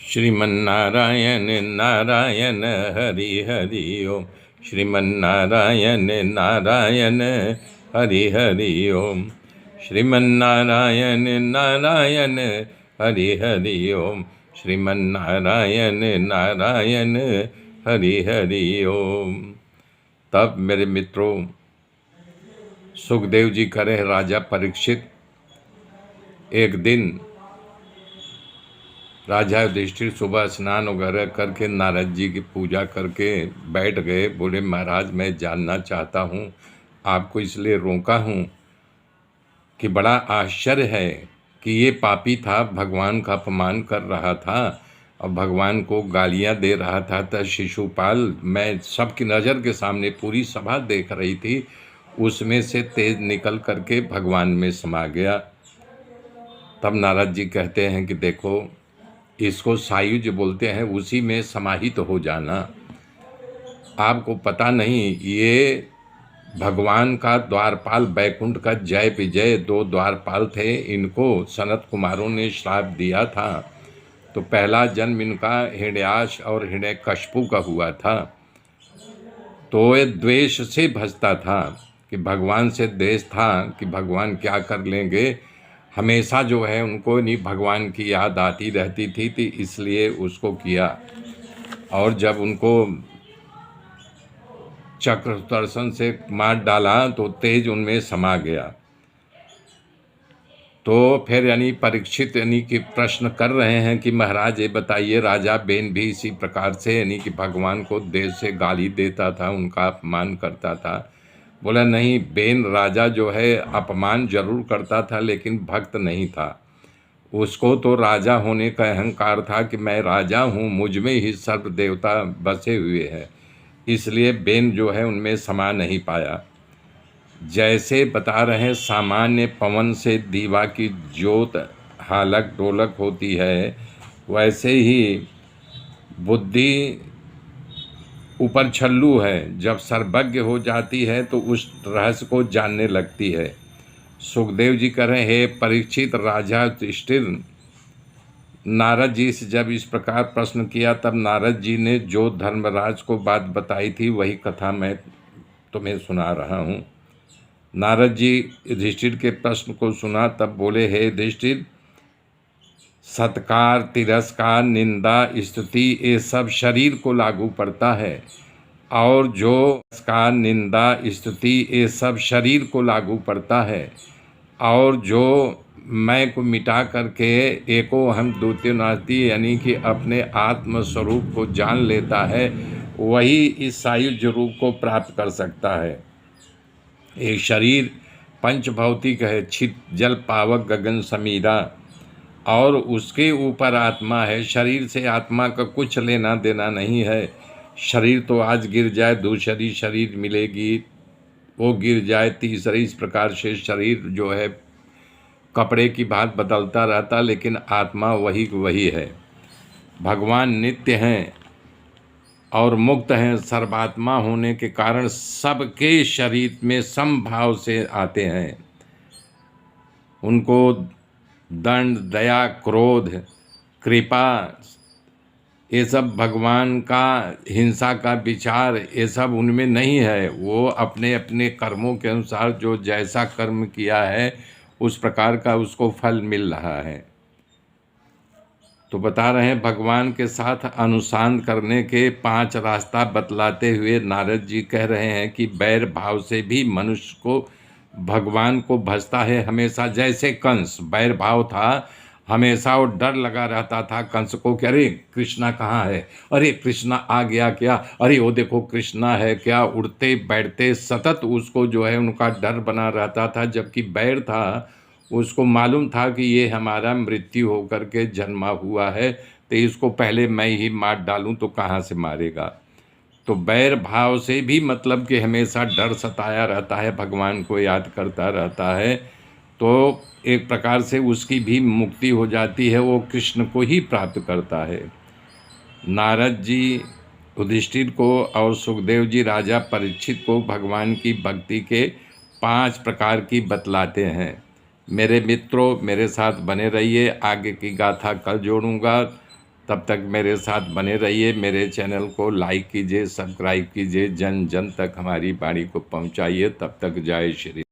श्रीमन्नारायण नारायण हरि हरि ओम। श्रीमन्नारायण नारायण हरि हरि ओम। श्रीमन्नारायण नारायण हरि हरि ओम। श्रीमन्नारायण नारायण हरि हरि ओम। तब मेरे मित्रों, सुखदेव जी कहे राजा परीक्षित, एक दिन राजा युधिष्ठिर सुबह स्नान वगैरह करके नारद जी की पूजा करके बैठ गए। बोले महाराज, मैं जानना चाहता हूँ, आपको इसलिए रोका हूँ कि बड़ा आश्चर्य है कि ये पापी था, भगवान का अपमान कर रहा था और भगवान को गालियाँ दे रहा था। तो शिशुपाल, मैं सबकी नज़र के सामने पूरी सभा देख रही थी, उसमें से तेज निकल करके भगवान में समा गया। तब नारद जी कहते हैं कि देखो, इसको सायुज बोलते हैं, उसी में समाहित हो जाना। आपको पता नहीं, ये भगवान का द्वारपाल, बैकुंठ का जय विजय, दो द्वारपाल थे। इनको सनत कुमारों ने श्राप दिया था। तो पहला जन्म इनका हिरण्याक्ष और हिरण्यकशिपु का हुआ था। तो ये द्वेष से भजता था कि भगवान से द्वेष था कि भगवान क्या कर लेंगे। हमेशा जो है उनको नहीं भगवान की याद आती रहती थी, तो इसलिए उसको किया। और जब उनको चक्र दर्शन से मार डाला तो तेज उनमें समा गया। तो फिर यानी परीक्षित यानी कि प्रश्न कर रहे हैं कि महाराज ये बताइए, राजा बेन भी इसी प्रकार से यानी कि भगवान को देश से गाली देता था, उनका अपमान करता था। बोला नहीं, बेन राजा जो है अपमान जरूर करता था लेकिन भक्त नहीं था। उसको तो राजा होने का अहंकार था कि मैं राजा हूँ, मुझ में ही सर्व देवता बसे हुए हैं, इसलिए बेन जो है उनमें समा नहीं पाया। जैसे बता रहे हैं, सामान्य पवन से दीवा की ज्योत हालक डोलक होती है, वैसे ही बुद्धि ऊपर छल्लू है, जब सर्वज्ञ हो जाती है तो उस रहस्य को जानने लगती है। सुखदेव जी कह रहे हैं, हे परीक्षित, राजा युधिष्ठिर, नारद जी से जब इस प्रकार प्रश्न किया, तब नारद जी ने जो धर्मराज को बात बताई थी वही कथा मैं तुम्हें सुना रहा हूँ। नारद जी युधिष्ठिर के प्रश्न को सुना, तब बोले, हे युधिष्ठिर, सत्कार, तिरस्कार, निंदा, स्तुति, ये सब शरीर को लागू पड़ता है। और जो तिरस्कार, निंदा, स्तुति, ये सब शरीर को लागू पड़ता है। और जो मैं को मिटा करके एको हम द्वितीय नास्ति यानी कि अपने आत्म स्वरूप को जान लेता है, वही इस सायुज रूप को प्राप्त कर सकता है। ये शरीर पंच भौतिक है, छित जल पावक गगन समीरा, और उसके ऊपर आत्मा है। शरीर से आत्मा का कुछ लेना देना नहीं है। शरीर तो आज गिर जाए, दूसरी शरीर मिलेगी, वो गिर जाए तीसरी, इस प्रकार से शरीर जो है कपड़े की भांति बदलता रहता, लेकिन आत्मा वही है। भगवान नित्य हैं और मुक्त हैं, सर्वात्मा होने के कारण सबके शरीर में समभाव से आते हैं। उनको दंड, दया, क्रोध, कृपा, ये सब भगवान का, हिंसा का विचार, ये सब उनमें नहीं है। वो अपने अपने कर्मों के अनुसार जो जैसा कर्म किया है उस प्रकार का उसको फल मिल रहा है। तो बता रहे हैं, भगवान के साथ अनुसंधान करने के 5 रास्ता बतलाते हुए नारद जी कह रहे हैं कि बैर भाव से भी मनुष्य को भगवान को भजता है हमेशा। जैसे कंस बैर भाव था, हमेशा वो डर लगा रहता था कंस को कि अरे कृष्णा कहाँ है, अरे कृष्णा आ गया क्या, अरे वो देखो कृष्णा है क्या। उड़ते बैठते सतत उसको जो है उनका डर बना रहता था। जबकि बैर था, उसको मालूम था कि ये हमारा मृत्यु होकर के जन्मा हुआ है, तो इसको पहले मैं ही मार डालूं तो कहाँ से मारेगा। तो बैर भाव से भी मतलब कि हमेशा डर सताया रहता है, भगवान को याद करता रहता है, तो एक प्रकार से उसकी भी मुक्ति हो जाती है, वो कृष्ण को ही प्राप्त करता है। नारद जी युधिष्ठिर को और सुखदेव जी राजा परीक्षित को भगवान की भक्ति के 5 प्रकार की बतलाते हैं। मेरे मित्रों, मेरे साथ बने रहिए, आगे की गाथा कल जोड़ूंगा। तब तक मेरे साथ बने रहिए। मेरे चैनल को लाइक कीजिए, सब्सक्राइब कीजिए, जन जन तक हमारी वाणी को पहुंचाइए। तब तक जय श्री